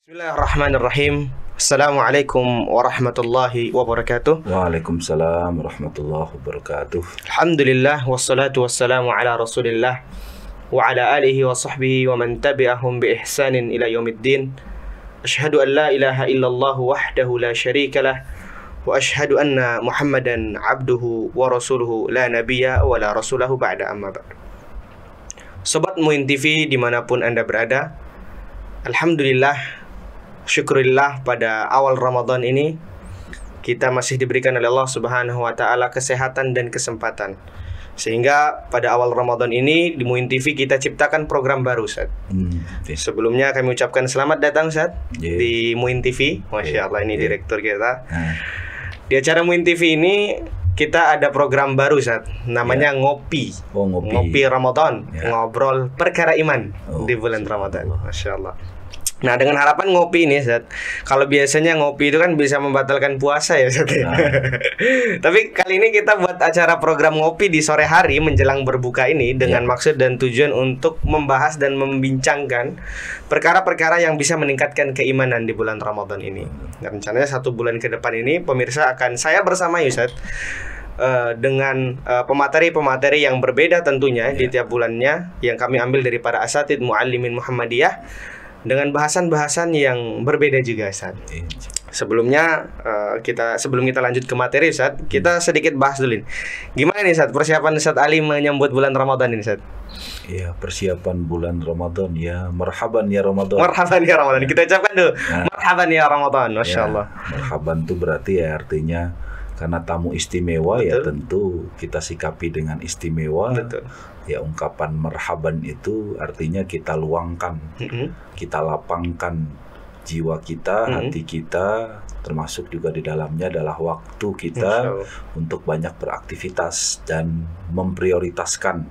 Bismillahirrahmanirrahim. Assalamualaikum warahmatullahi wabarakatuh. Waalaikumsalam warahmatullahi wabarakatuh. Alhamdulillah wassalatu wassalamu ala Rasulillah wa ala alihi wa sahbihi wa man tabi'ahum bi ihsanin ila yaumiddin. Asyhadu an la ilaha illallah wahdahu la syarikalah wa asyhadu anna Muhammadan abduhu wa rasuluhu la nabiyya wa la rasulahu ba'da amma ba'd. Sobat Muin TV dimanapun Anda berada, alhamdulillah, syukurillah pada awal Ramadan ini kita masih diberikan oleh Allah Subhanahu wa taala kesehatan dan kesempatan. Sehingga pada awal Ramadan ini di Muin TV kita ciptakan program baru, Ustaz. Sebelumnya kami ucapkan selamat datang, Ustaz, di Muin TV. Masya Allah, ini direktur kita. Di acara Muin TV ini kita ada program baru, Ustaz. Namanya Ngopi. Ngopi Ramadan. Ngobrol perkara iman di bulan Ramadan. Masya Allah. Nah, dengan harapan ngopi ini, Ustaz. Kalau biasanya ngopi itu kan bisa membatalkan puasa ya, Ustaz. Tapi kali ini kita buat acara program ngopi di sore hari menjelang berbuka ini dengan maksud dan tujuan untuk membahas dan membincangkan perkara-perkara yang bisa meningkatkan keimanan di bulan Ramadan ini. Dan rencananya 1 bulan ke depan ini pemirsa akan saya bersama Ustaz dengan pemateri-pemateri yang berbeda tentunya di tiap bulannya yang kami ambil dari para asatidz muallimin Muhammadiyah dengan bahasan-bahasan yang berbeda juga, Ustaz. Sebelum kita lanjut ke materi, Ustaz, kita sedikit bahas dulu. Gimana nih, Ustaz, persiapan Ustaz Ali menyambut bulan Ramadan ini, Ustaz? Ya, persiapan bulan Ramadan ya. Marhaban ya Ramadan. Marhaban ya Ramadan. Kita ucapkan dulu. Marhaban ya Ramadan. Masya Allah. Marhaban itu berarti ya artinya karena tamu istimewa. Betul. Ya tentu kita sikapi dengan istimewa. Betul. Ya, ungkapan marhaban itu artinya kita luangkan, kita lapangkan jiwa kita, hati kita, termasuk juga di dalamnya adalah waktu kita untuk banyak beraktivitas dan memprioritaskan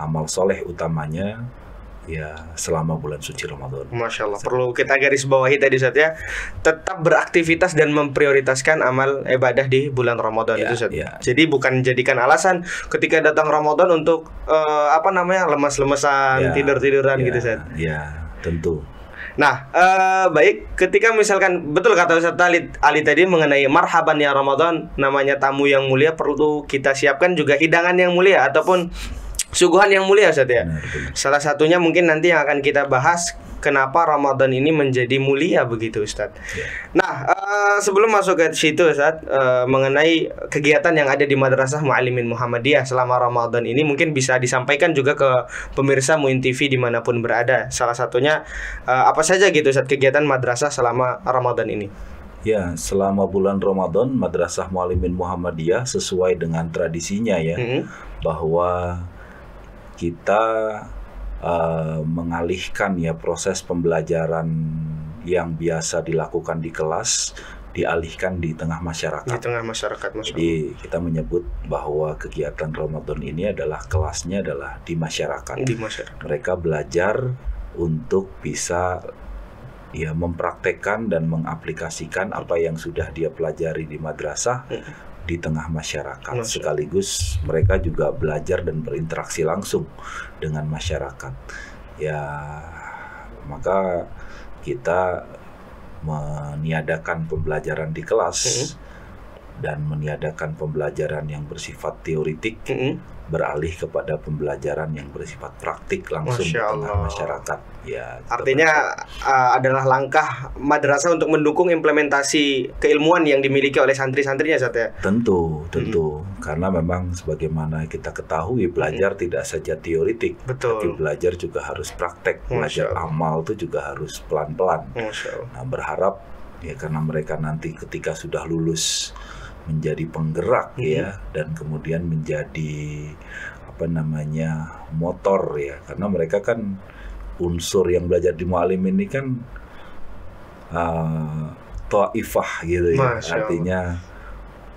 amal soleh utamanya ya selama bulan suci Ramadan. Masya Allah, perlu kita garis bawahi tadi, Ustaz, ya. Tetap beraktivitas dan memprioritaskan amal ibadah di bulan Ramadan itu, Ustaz. Jadi bukan jadikan alasan ketika datang Ramadan untuk lemas-lemesan, tidur-tiduran gitu, Ustaz. Ya, tentu. Nah, baik, ketika misalkan betul kata Ustaz Ali tadi mengenai marhaban ya Ramadan, namanya tamu yang mulia perlu kita siapkan juga hidangan yang mulia ataupun suguhan yang mulia, Ustaz, ya. Salah satunya mungkin nanti yang akan kita bahas kenapa Ramadan ini menjadi mulia begitu, Ustaz. Nah, sebelum masuk ke situ, Ustaz, mengenai kegiatan yang ada di Madrasah Muallimin Muhammadiyah selama Ramadan ini mungkin bisa disampaikan juga ke pemirsa Muin TV dimanapun berada. Salah satunya apa saja gitu, Ustaz, kegiatan madrasah selama Ramadan ini? Ya, selama bulan Ramadan Madrasah Muallimin Muhammadiyah sesuai dengan tradisinya ya, bahwa kita mengalihkan ya proses pembelajaran yang biasa dilakukan di kelas dialihkan di tengah masyarakat. Di tengah masyarakat, Jadi kita menyebut bahwa kegiatan Ramadan ini adalah kelasnya adalah di masyarakat. Di masyarakat. Mereka belajar untuk bisa ya mempraktekkan dan mengaplikasikan apa yang sudah dia pelajari di madrasah di tengah masyarakat. Sekaligus mereka juga belajar dan berinteraksi langsung dengan masyarakat. Ya, maka kita meniadakan pembelajaran di kelas dan meniadakan pembelajaran yang bersifat teoritik, beralih kepada pembelajaran yang bersifat praktik langsung di tengah masyarakat. Ya, artinya adalah langkah madrasah untuk mendukung implementasi keilmuan yang dimiliki oleh santri-santrinya, Ustaz, ya. Tentu. Karena memang sebagaimana kita ketahui belajar tidak saja teoritik, tapi belajar juga harus praktek. Belajar amal itu juga harus pelan-pelan. Nah, berharap ya karena mereka nanti ketika sudah lulus menjadi penggerak ya, dan kemudian menjadi motor ya, karena mereka kan unsur yang belajar di Muallim ini kan ta'ifah gitu ya. Artinya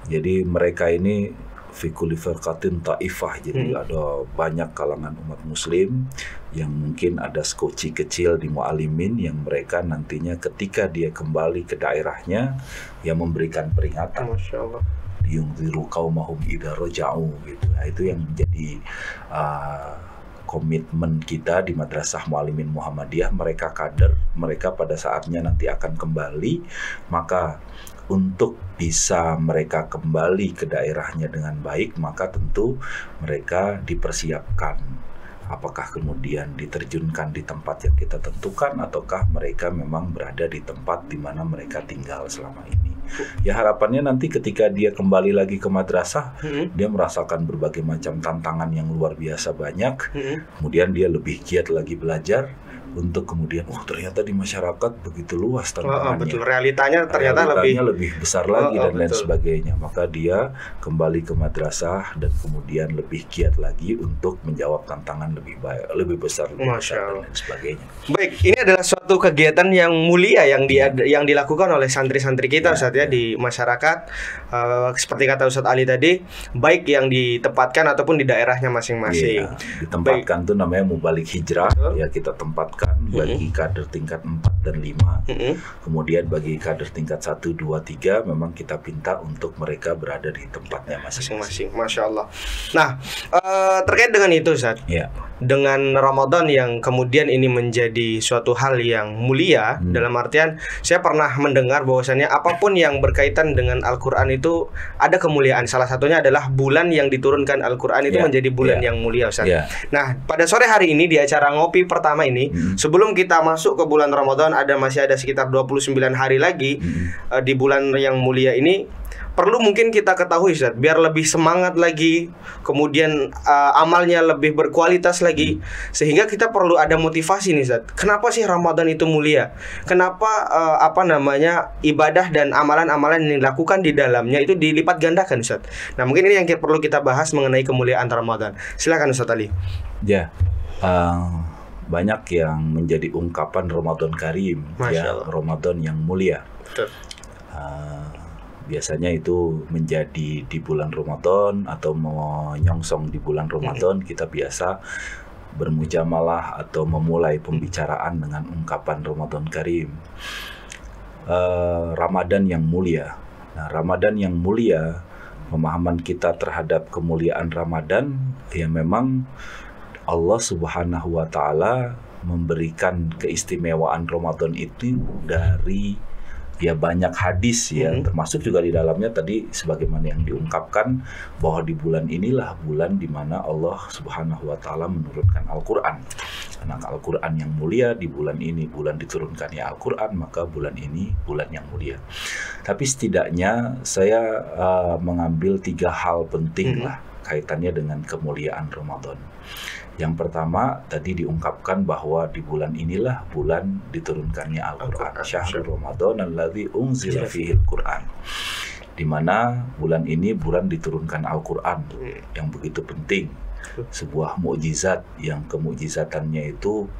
jadi mereka ini fi kulli firqatin ta'ifah. Jadi ada banyak kalangan umat muslim yang mungkin ada skoci kecil di Muallimin yang mereka nantinya ketika dia kembali ke daerahnya yang memberikan peringatan. Masya Allah. Yungziru qaumahum idza raja'u gitu. Nah, itu yang menjadi komitmen kita di Madrasah Muallimin Muhammadiyah, mereka kader, mereka pada saatnya nanti akan kembali, maka untuk bisa mereka kembali ke daerahnya dengan baik, maka tentu mereka dipersiapkan. Apakah kemudian diterjunkan di tempat yang kita tentukan, ataukah mereka memang berada di tempat di mana mereka tinggal selama ini. Ya harapannya nanti ketika dia kembali lagi ke madrasah, dia merasakan berbagai macam tantangan yang luar biasa banyak, kemudian dia lebih giat lagi belajar, untuk kemudian ternyata di masyarakat begitu luas tantangannya. Betul, realitanya ternyata lebih besar lagi dan lain sebagainya. Maka dia kembali ke madrasah dan kemudian lebih giat lagi untuk menjawab tantangan lebih baik, lebih besar, dan lain sebagainya. Baik, ini adalah suatu kegiatan yang mulia yang dilakukan oleh santri-santri kita Ustaz ya di masyarakat. Seperti kata Ustaz Ali tadi, baik yang ditempatkan ataupun di daerahnya masing-masing. Ditempatkan tuh namanya mubalik hijrah. Ya, kita tempatkan bagi kader tingkat 4 dan 5. Kemudian bagi kader tingkat 1, 2, 3 memang kita pinta untuk mereka berada di tempatnya masing-masing. Masya Allah. Nah, terkait dengan itu Ustaz, dengan Ramadan yang kemudian ini menjadi suatu hal yang mulia, dalam artian saya pernah mendengar bahwasannya apapun yang berkaitan dengan Al-Quran itu ada kemuliaan. Salah satunya adalah bulan yang diturunkan Al-Quran itu menjadi bulan yang mulia Ustaz. Nah, pada sore hari ini di acara ngopi pertama ini, sebelum kita masuk ke bulan Ramadan, masih ada sekitar 29 hari lagi di bulan yang mulia ini, perlu mungkin kita ketahui Ustaz, biar lebih semangat lagi, kemudian amalnya lebih berkualitas lagi, sehingga kita perlu ada motivasi nih Ustaz. Kenapa sih Ramadan itu mulia? Kenapa ibadah dan amalan-amalan yang dilakukan di dalamnya itu dilipat gandakan Ustaz? Nah, mungkin ini yang perlu kita bahas mengenai kemuliaan Ramadan. Silakan Ustaz Ali. Banyak yang menjadi ungkapan Ramadan Karim, Ramadan yang mulia. Betul. Biasanya itu menjadi di bulan Ramadan atau menyongsong di bulan Ramadan, kita biasa bermujamalah atau memulai pembicaraan dengan ungkapan Ramadan Karim. Ramadan yang mulia. Nah, Ramadan yang mulia, pemahaman kita terhadap kemuliaan Ramadan, ya memang Allah Subhanahu wa Ta'ala memberikan keistimewaan Ramadan itu dari banyak hadis termasuk juga di dalamnya tadi sebagaimana yang diungkapkan bahwa di bulan inilah bulan di mana Allah Subhanahu wa Ta'ala menurunkan Al-Qur'an. Karena Al-Qur'an yang mulia di bulan ini, bulan diturunkannya Al-Qur'an, maka bulan ini bulan yang mulia. Tapi setidaknya saya mengambil 3 hal penting kaitannya dengan kemuliaan Ramadan. Yang pertama tadi diungkapkan bahwa di bulan inilah bulan diturunkannya Al-Qur'an. Syahrul Ramadan alladzi unzila fihil Qur'an. Di mana bulan ini bulan diturunkan Al-Qur'an yang begitu penting. Sebuah mukjizat yang kemukjizatannya itu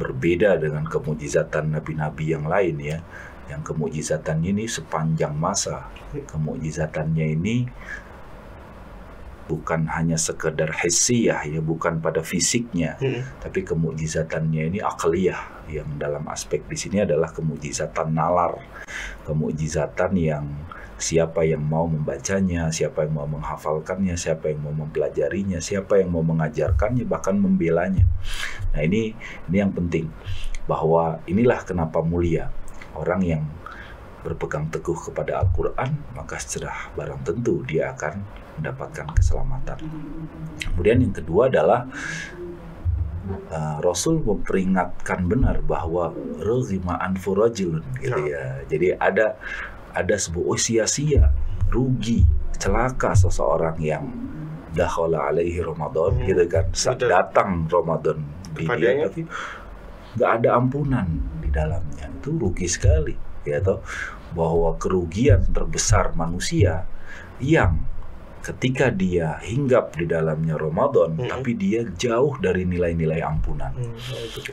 berbeda dengan kemukjizatan nabi-nabi yang lain ya. Yang kemukjizatannya ini sepanjang masa. Kemukjizatannya ini bukan hanya sekedar hissiyah bukan pada fisiknya, tapi kemukjizatannya ini akliyah, yang dalam aspek di sini adalah kemukjizatan nalar, kemukjizatan yang siapa yang mau membacanya, siapa yang mau menghafalkannya, siapa yang mau mempelajarinya, siapa yang mau mengajarkannya, bahkan membelanya. Nah, ini yang penting, bahwa inilah kenapa mulia orang yang berpegang teguh kepada Al-Quran, maka secara barang tentu dia akan mendapatkan keselamatan. Kemudian yang kedua adalah Rasul memperingatkan benar bahwa roghima anfu rajulun gitu ya. Jadi ada sebuah sia-sia, rugi, celaka seseorang yang dakhala alaihi Ramadan gitu kan. Datang Ramadan di dia tapi nggak ada ampunan di dalamnya. Itu rugi sekali ya toh, bahwa kerugian terbesar manusia yang ketika dia hinggap di dalamnya Ramadan, tapi dia jauh dari nilai-nilai ampunan.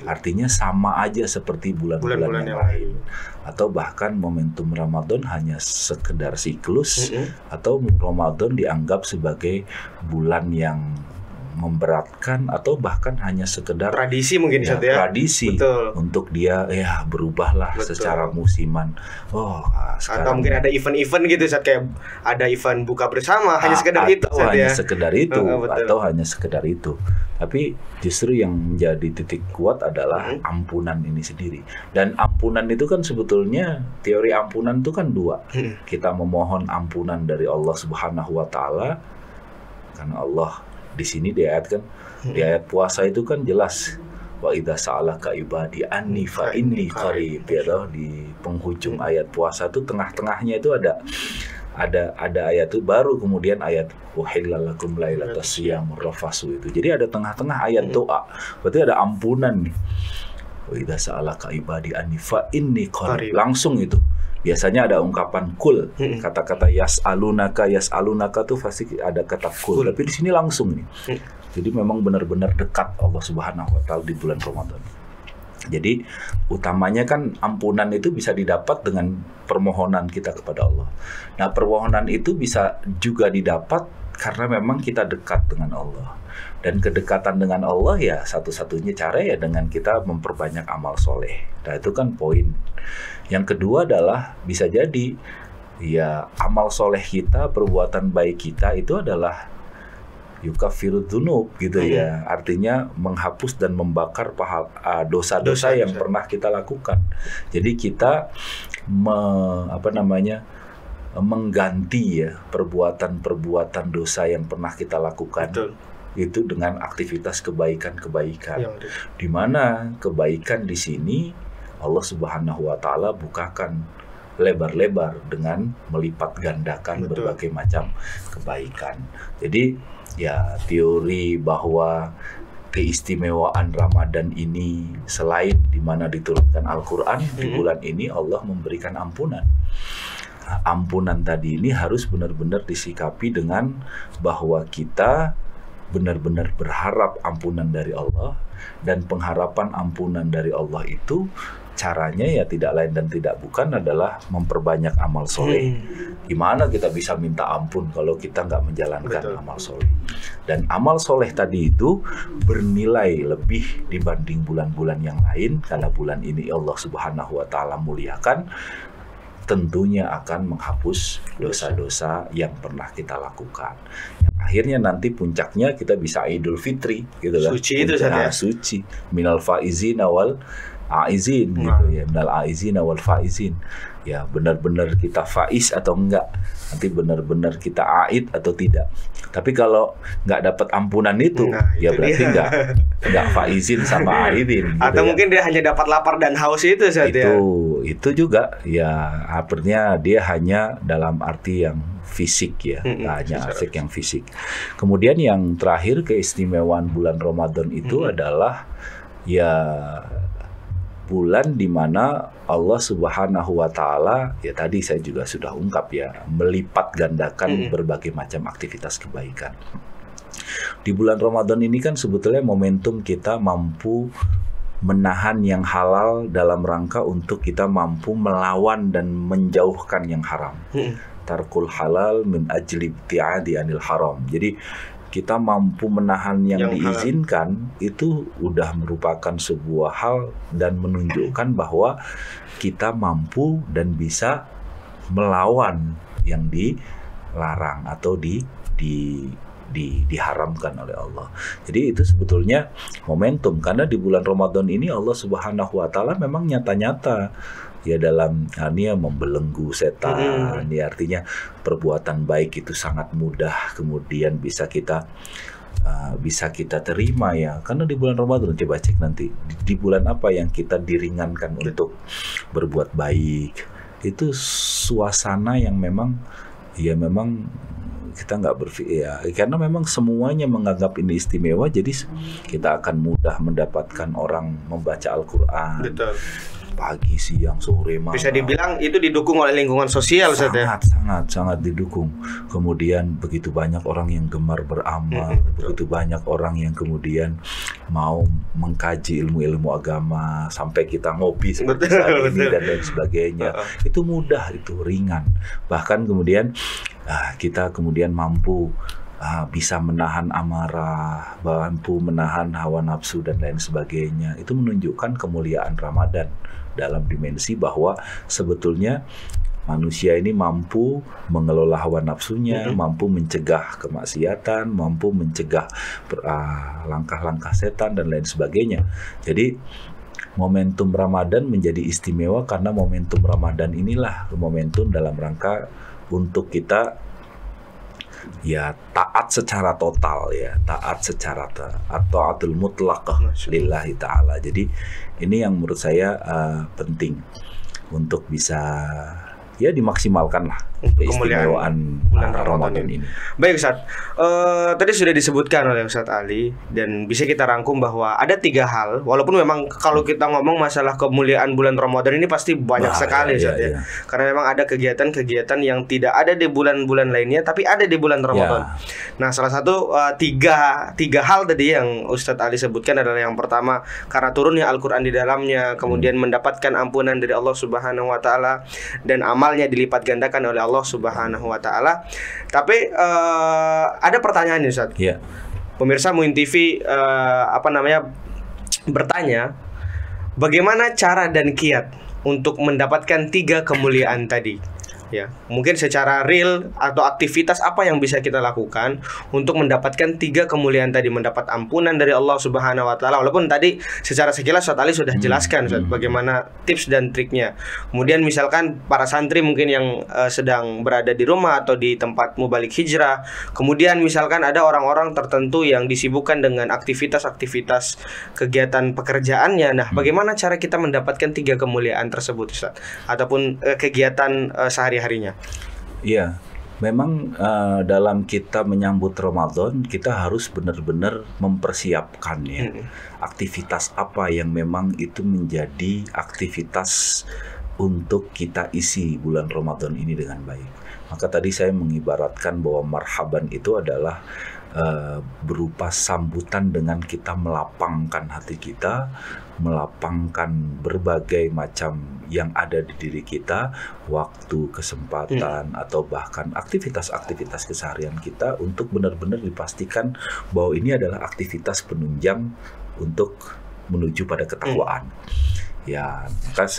Artinya sama aja seperti bulan-bulan yang lain. Atau bahkan momentum Ramadan hanya sekedar siklus, atau Ramadan dianggap sebagai bulan yang memberatkan atau bahkan hanya sekedar tradisi mungkin Ustaz ya. Tradisi. Betul. Untuk dia ya berubahlah secara musiman. Atau mungkin ada event-event gitu Ustaz, kayak ada event buka bersama, hanya sekedar itu Ustaz, hanya ya. Sekedar itu atau hanya sekedar itu. Tapi justru yang menjadi titik kuat adalah ampunan ini sendiri. Dan ampunan itu kan sebetulnya, teori ampunan itu kan dua. Kita memohon ampunan dari Allah Subhanahu wa taala, karena Allah di sini diayatkan, di ayat puasa itu kan jelas, wa idza sa'alaka ibadi anni fa inni qarib, ya, di penghujung ayat puasa itu, tengah-tengahnya itu ada ayat itu, baru kemudian ayat uhillalakum lailatas siyamur rafasu itu. Jadi ada tengah-tengah ayat doa. Berarti ada ampunan nih. Wa idza sa'alaka ibadi anni fa inni qarib. Langsung itu. Biasanya ada ungkapan kul, kata-kata yas'alunaka tuh pasti ada kata kul. Tapi di sini langsung nih. Jadi memang benar-benar dekat Allah Subhanahu wa taala di bulan Ramadan. Jadi utamanya kan ampunan itu bisa didapat dengan permohonan kita kepada Allah. Nah, permohonan itu bisa juga didapat karena memang kita dekat dengan Allah. Dan kedekatan dengan Allah ya satu-satunya cara ya dengan kita memperbanyak amal soleh. Nah, itu kan poin. Yang kedua adalah bisa jadi ya amal soleh kita, perbuatan baik kita itu adalah yukaffiru dzunub gitu ya. Artinya menghapus dan membakar dosa-dosa yang pernah kita lakukan. Jadi kita mengganti ya perbuatan-perbuatan dosa yang pernah kita lakukan. Betul. Itu dengan aktivitas kebaikan-kebaikan. Di mana kebaikan di sini Allah Subhanahu wa taala bukakan lebar-lebar dengan melipat gandakan berbagai macam kebaikan. Jadi ya teori bahwa keistimewaan Ramadan ini selain di mana diturunkan Al-Qur'an, di bulan ini Allah memberikan ampunan. Nah, ampunan tadi ini harus benar-benar disikapi dengan bahwa kita benar-benar berharap ampunan dari Allah, dan pengharapan ampunan dari Allah itu caranya ya tidak lain dan tidak bukan adalah memperbanyak amal soleh. Gimana kita bisa minta ampun kalau kita nggak menjalankan amal soleh? Dan amal soleh tadi itu bernilai lebih dibanding bulan-bulan yang lain, karena bulan ini Allah Subhanahu wa taala muliakan, tentunya akan menghapus dosa-dosa yang pernah kita lakukan. Yang akhirnya nanti puncaknya kita bisa Idul Fitri gitu lah. Suci itu saja. Suci. Minal faizin wal aizin gitu ya. Minal aizin wal faizin. Ya benar-benar kita faiz atau enggak. Nanti benar-benar kita aid atau tidak. Tapi kalau nggak dapat ampunan itu, ya berarti nggak faizin sama aidin. Gitu atau mungkin dia hanya dapat lapar dan haus itu saja. Itu juga ya artinya dia hanya dalam arti yang fisik ya, hanya asik yang fisik. Kemudian yang terakhir keistimewaan bulan Ramadan itu adalah ya bulan di mana Allah Subhanahu wa taala, ya tadi saya juga sudah ungkap ya, melipat gandakan berbagai macam aktivitas kebaikan. Di bulan Ramadan ini kan sebetulnya momentum kita mampu menahan yang halal dalam rangka untuk kita mampu melawan dan menjauhkan yang haram. Tarkul halal min ajli ibtiadi anil haram. Jadi kita mampu menahan yang diizinkan halal. Itu udah merupakan sebuah hal dan menunjukkan bahwa kita mampu dan bisa melawan yang dilarang atau diharamkan oleh Allah. Jadi itu sebetulnya momentum, karena di bulan Ramadan ini Allah Subhanahu wa taala memang nyata-nyata ya dalam ini membelenggu setan. Ya artinya perbuatan baik itu sangat mudah kemudian bisa kita terima ya, karena di bulan Ramadan coba cek nanti di bulan apa yang kita diringankan untuk berbuat baik. Itu suasana yang memang kita nggak berpikir ya, karena memang semuanya menganggap ini istimewa, jadi kita akan mudah mendapatkan orang membaca Al-Quran. Betul. Pagi, siang, sore, malam. Bisa dibilang itu didukung oleh lingkungan sosial, sangat didukung. Kemudian begitu banyak orang yang gemar beramal, begitu banyak orang yang kemudian mau mengkaji ilmu-ilmu agama, sampai kita ngopi seperti saat ini dan lain sebagainya. Itu mudah, itu ringan. Bahkan kemudian kita kemudian mampu bisa menahan amarah, mampu menahan hawa nafsu dan lain sebagainya. Itu menunjukkan kemuliaan Ramadan dalam dimensi bahwa sebetulnya manusia ini mampu mengelola hawa nafsunya, mampu mencegah kemaksiatan, mampu mencegah langkah-langkah setan dan lain sebagainya. Jadi momentum Ramadan menjadi istimewa karena momentum Ramadan inilah momentum dalam rangka untuk kita ya taat secara total, ya taat secara taatul mutlaqah lillahi ta'ala. Jadi ini yang menurut saya penting untuk bisa ya dimaksimalkan lah keistimewaan bulan Ramadan ini. Baik Ustaz, tadi sudah disebutkan oleh Ustaz Ali dan bisa kita rangkum bahwa ada 3 hal. Walaupun memang kalau kita ngomong masalah kemuliaan bulan Ramadan ini pasti banyak sekali Ustaz ya. Karena memang ada kegiatan-kegiatan yang tidak ada di bulan-bulan lainnya tapi ada di bulan Ramadan. Nah salah satu tiga hal tadi yang Ustaz Ali sebutkan adalah yang pertama karena turunnya Al-Quran di dalamnya, kemudian mendapatkan ampunan dari Allah Subhanahu Wa Taala dan amalnya dilipat gandakan oleh Allah Subhanahu Wa Taala. Tapi ada pertanyaan nih Ustaz. Pemirsa Muin TV bertanya, bagaimana cara dan kiat untuk mendapatkan 3 kemuliaan tadi? Ya, mungkin secara real atau aktivitas apa yang bisa kita lakukan untuk mendapatkan 3 kemuliaan tadi, mendapat ampunan dari Allah Subhanahu Wa Taala. Walaupun tadi secara sekilas Ustaz Ali sudah jelaskan Ustaz, bagaimana tips dan triknya. Kemudian misalkan para santri mungkin yang sedang berada di rumah atau di tempat mubalik hijrah. Kemudian misalkan ada orang-orang tertentu yang disibukkan dengan aktivitas-aktivitas kegiatan pekerjaannya. Nah, bagaimana cara kita mendapatkan 3 kemuliaan tersebut Ustaz? Ataupun kegiatan sehari-harinya? Iya, memang dalam kita menyambut Ramadan kita harus benar-benar mempersiapkan ya aktivitas apa yang memang itu menjadi aktivitas untuk kita isi bulan Ramadan ini dengan baik. Maka tadi saya mengibaratkan bahwa marhaban itu adalah berupa sambutan dengan kita melapangkan hati kita, melapangkan berbagai macam yang ada di diri kita, waktu, kesempatan, atau bahkan aktivitas-aktivitas keseharian kita untuk benar-benar dipastikan bahwa ini adalah aktivitas penunjang untuk menuju pada ketakwaan. Ya, maka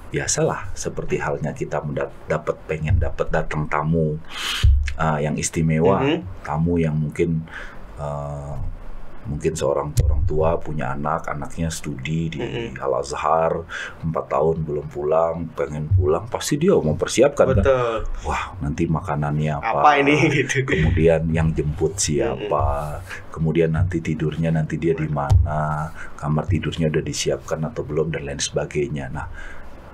biasalah seperti halnya kita pengen dapat datang tamu yang istimewa, tamu yang mungkin seorang tua punya anaknya studi di Al-Azhar 4 tahun belum pulang, pengen pulang, pasti dia mempersiapkan kan, wah nanti makanannya apa ini gitu. Kemudian yang jemput siapa, kemudian nanti tidurnya nanti dia di mana, kamar tidurnya udah disiapkan atau belum dan lain sebagainya. Nah,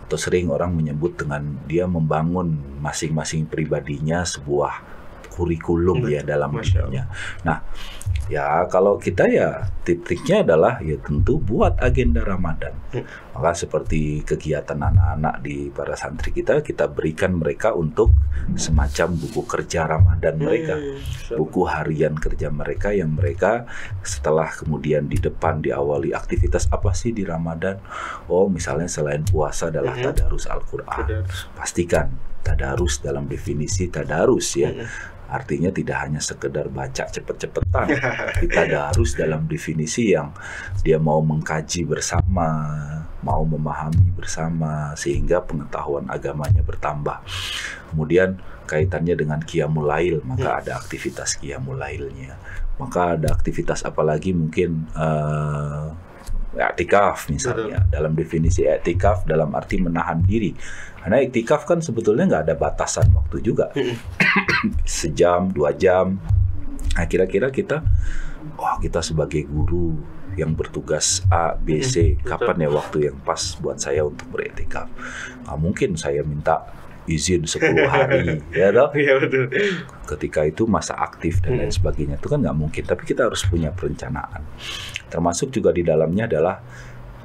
atau sering orang menyebut dengan dia membangun masing-masing pribadinya sebuah kurikulum ya dalam hidupnya. Nah, ya kalau kita ya tip-triknya adalah ya tentu buat agenda Ramadan. Maka seperti kegiatan anak-anak di para santri kita berikan mereka untuk semacam buku kerja Ramadan mereka, buku harian kerja mereka yang mereka setelah kemudian di depan diawali aktivitas apa sih di Ramadan. Oh misalnya selain puasa adalah tadarus Al-Quran. Pastikan tadarus dalam definisi tadarus ya. Artinya tidak hanya sekedar baca cepet-cepetan, kita harus dalam definisi yang dia mau mengkaji bersama, mau memahami bersama, sehingga pengetahuan agamanya bertambah. Kemudian kaitannya dengan Qiyamul Lail, maka ada aktivitas Qiyamul Lailnya. Maka ada aktivitas apalagi mungkin i'tikaf misalnya. Dalam definisi i'tikaf dalam arti menahan diri. Karena i'tikaf kan sebetulnya nggak ada batasan waktu juga. Sejam, 2 jam. Nah kira-kira kita sebagai guru yang bertugas A, B, C, kapan ya waktu yang pas buat saya untuk beriktikaf? Nggak mungkin saya minta izin 10 hari, ya dong? Iya betul. Ketika itu masa aktif dan lain sebagainya, itu kan nggak mungkin. Tapi kita harus punya perencanaan. Termasuk juga di dalamnya adalah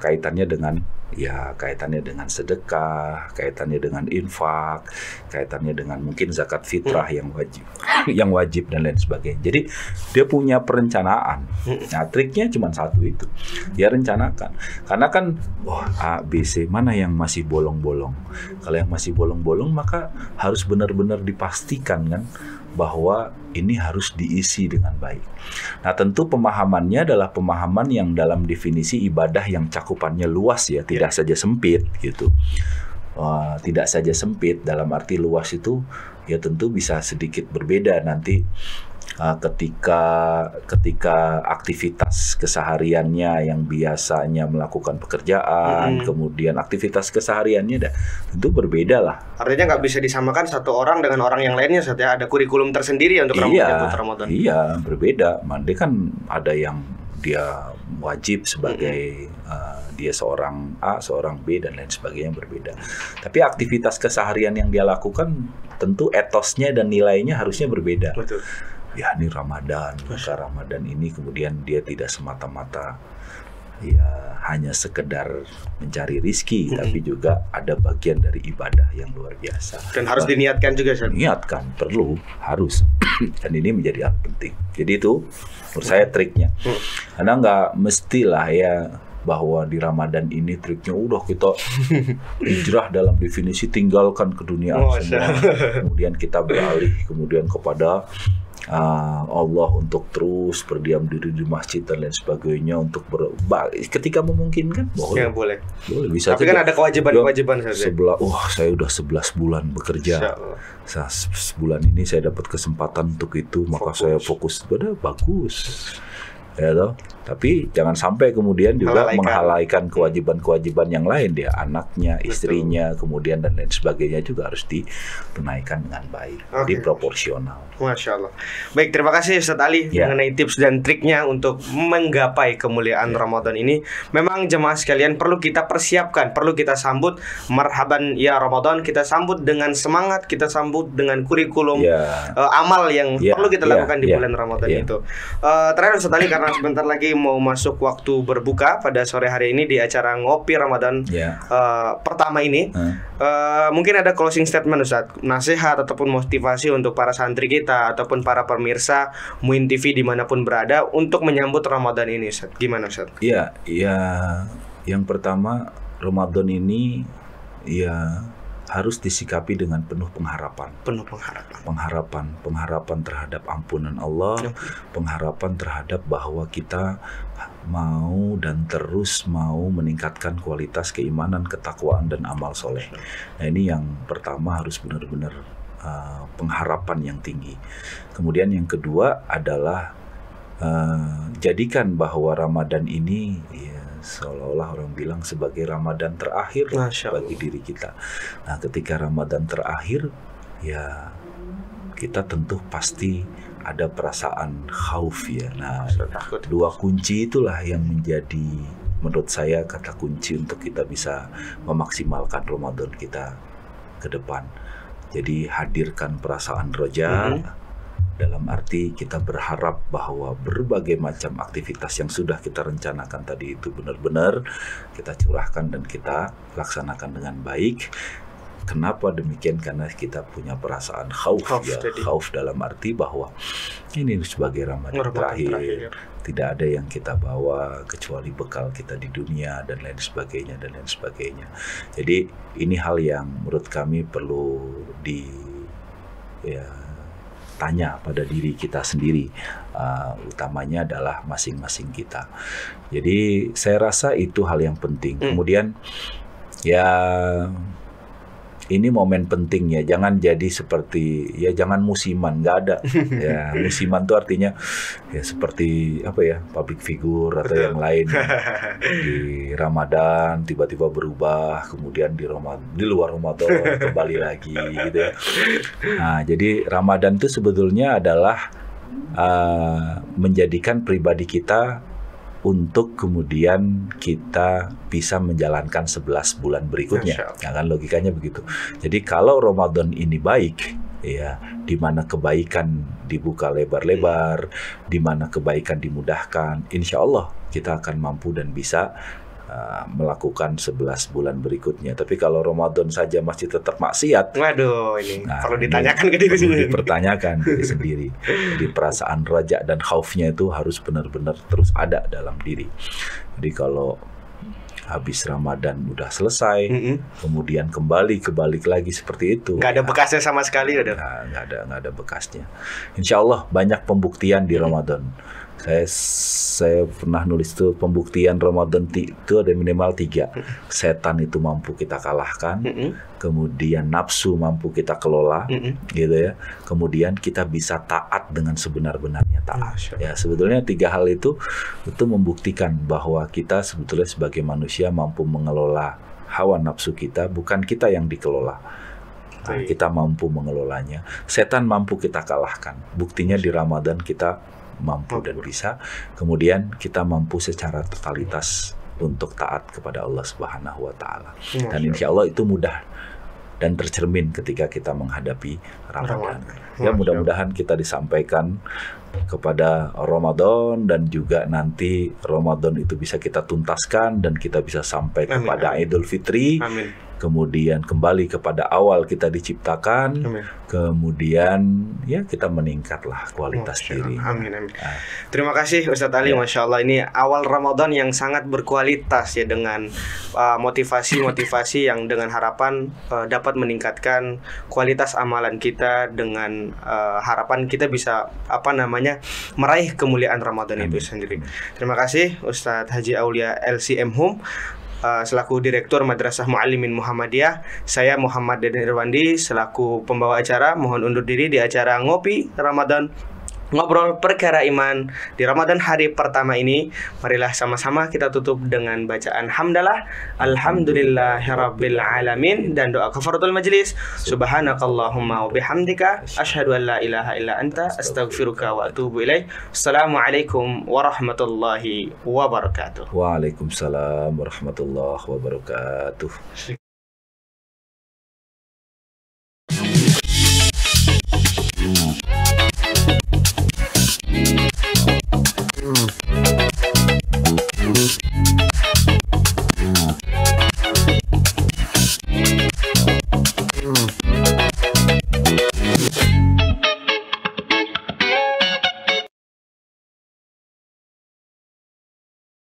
kaitannya dengan sedekah, kaitannya dengan infak, kaitannya dengan mungkin zakat fitrah yang wajib dan lain sebagainya. Jadi dia punya perencanaan. Nah triknya cuma satu itu, dia rencanakan. Karena kan A, B, C mana yang masih bolong-bolong. Kalau yang masih bolong-bolong maka harus benar-benar dipastikan kan bahwa ini harus diisi dengan baik. Nah, tentu pemahamannya adalah pemahaman yang dalam definisi ibadah yang cakupannya luas ya, tidak saja sempit gitu. Tidak saja sempit dalam arti luas itu ya tentu bisa sedikit berbeda nanti ketika aktivitas kesehariannya yang biasanya melakukan pekerjaan, kemudian aktivitas kesehariannya tentu berbeda lah. Artinya nggak bisa disamakan satu orang dengan orang yang lainnya, saatnya ada kurikulum tersendiri untuk Ramadan. Iya, berbeda. Dia kan ada yang dia wajib sebagai dia seorang A, seorang B dan lain sebagainya berbeda. Tapi aktivitas keseharian yang dia lakukan tentu etosnya dan nilainya harusnya berbeda. Betul. Ya ini Ramadan, maka Ramadan ini kemudian dia tidak semata-mata ya hanya sekedar mencari rizki, tapi juga ada bagian dari ibadah yang luar biasa. Dan harus diniatkan juga, Ustaz. Niatkan, perlu, harus. Dan ini menjadi hal penting. Jadi itu menurut saya triknya. Karena nggak mestilah ya bahwa di Ramadan ini triknya udah kita hijrah dalam definisi tinggalkan keduniaan semua. Kemudian kita beralih kemudian kepada Allah untuk terus berdiam diri di masjid dan lain sebagainya untuk ketika memungkinkan boleh bisa. Tapi kan ada kewajiban saja. Saya udah 11 bulan bekerja. Sebulan ini saya dapat kesempatan untuk itu, maka saya fokus pada bagus. Ya toh? Tapi jangan sampai kemudian juga menghalaikan kewajiban-kewajiban yang lain, dia anaknya, istrinya, kemudian dan lain sebagainya juga harus ditunaikan dengan baik, proporsional. Masya Allah. Baik, terima kasih Ustaz Ali mengenai tips dan triknya untuk menggapai kemuliaan Ramadan ini. Memang jemaah sekalian perlu kita persiapkan, perlu kita sambut marhaban ya Ramadan, kita sambut dengan semangat, kita sambut dengan kurikulum amal yang perlu kita lakukan di bulan Ramadan itu. Terakhir Ustaz Ali, karena sebentar lagi mau masuk waktu berbuka pada sore hari ini di acara Ngopi Ramadan pertama ini, mungkin ada closing statement Ustaz, nasihat ataupun motivasi untuk para santri kita ataupun para pemirsa Muin TV dimanapun berada untuk menyambut Ramadan ini, Ustaz. Gimana Ustaz? Iya, yang pertama Ramadan ini harus disikapi dengan penuh pengharapan. Pengharapan terhadap ampunan Allah, pengharapan terhadap bahwa kita mau dan terus mau meningkatkan kualitas keimanan, ketakwaan dan amal soleh. Nah, ini yang pertama harus benar-benar pengharapan yang tinggi. Kemudian yang kedua adalah jadikan bahwa Ramadan ini seolah-olah orang bilang sebagai Ramadan terakhir bagi diri kita. Nah, ketika Ramadan terakhir, ya kita tentu pasti ada perasaan khauf ya. Nah, dua kunci itulah yang menjadi menurut saya kata kunci untuk kita bisa memaksimalkan Ramadan kita ke depan. Jadi hadirkan perasaan roja. Dalam arti kita berharap bahwa berbagai macam aktivitas yang sudah kita rencanakan tadi itu benar-benar kita curahkan dan kita laksanakan dengan baik. Kenapa demikian? Karena kita punya perasaan khauf dalam arti bahwa ini sebagai Ramadan terakhir. Tidak ada yang kita bawa kecuali bekal kita di dunia dan lain sebagainya. Jadi ini hal yang menurut kami perlu tanya pada diri kita sendiri, utamanya adalah masing-masing kita. Jadi saya rasa itu hal yang penting. Kemudian ini momen pentingnya, jangan jadi seperti jangan musiman, nggak ada. Ya, musiman itu artinya seperti public figure atau yang lain di Ramadan tiba-tiba berubah, kemudian di luar Ramadan kembali lagi gitu ya. Nah, jadi Ramadan itu sebetulnya adalah menjadikan pribadi kita untuk kemudian kita bisa menjalankan 11 bulan berikutnya. Nah, kan logikanya begitu. Jadi kalau Ramadan ini baik, di mana kebaikan dibuka lebar-lebar, di mana kebaikan dimudahkan, insya Allah kita akan mampu dan bisa melakukan 11 bulan berikutnya. Tapi kalau Ramadan saja masih tetap maksiat, waduh, ini perlu ditanyakan ke diri sendiri. Dipertanyakan diri sendiri. Jadi perasaan raja dan khaufnya itu harus benar-benar terus ada dalam diri. Jadi kalau habis Ramadan udah selesai, kemudian balik lagi seperti itu. Nggak ada bekasnya sama sekali udah. Nggak ada bekasnya. Insya Allah banyak pembuktian di Ramadan. Saya pernah nulis tuh pembuktian Ramadan itu ada minimal 3. Setan itu mampu kita kalahkan, kemudian nafsu mampu kita kelola, gitu ya. Kemudian kita bisa taat dengan sebenar-benarnya taat. Ya, sebetulnya 3 hal itu membuktikan bahwa kita sebetulnya sebagai manusia mampu mengelola hawa nafsu kita, bukan kita yang dikelola. Nah, kita mampu mengelolanya. Setan mampu kita kalahkan. Buktinya di Ramadan kita mampu dan bisa. Kemudian kita mampu secara totalitas untuk taat kepada Allah Subhanahu wa taala. Dan insya Allah itu mudah dan tercermin ketika kita menghadapi Ramadan. Ya, mudah-mudahan kita disampaikan kepada Ramadan dan juga nanti Ramadan itu bisa kita tuntaskan dan kita bisa sampai kepada Idul Fitri. Kemudian kembali kepada awal kita diciptakan. Kemudian ya kita meningkatlah kualitas diri. Amin. Terima kasih Ustadz Ali, Masya Allah, ini awal Ramadan yang sangat berkualitas ya, dengan motivasi yang dengan harapan dapat meningkatkan kualitas amalan kita, dengan harapan kita bisa meraih kemuliaan Ramadan itu sendiri. Terima kasih Ustadz Haji Aulia LCM Hum selaku Direktur Madrasah Muallimin Muhammadiyah. Saya Muhammad Deden Irwandi selaku pembawa acara, mohon undur diri di acara Ngopi Ramadan, ngobrol perkara iman di Ramadan hari pertama ini. Marilah sama-sama kita tutup dengan bacaan hamdalah, alhamdulillahirabbil alamin, dan doa kafaratul majlis. Subhanakallahumma wa bihamdika asyhadu an la ilaha illa anta astaghfiruka wa atubu ilaik. Assalamualaikum warahmatullahi wabarakatuh. Waalaikumsalam warahmatullahi wabarakatuh.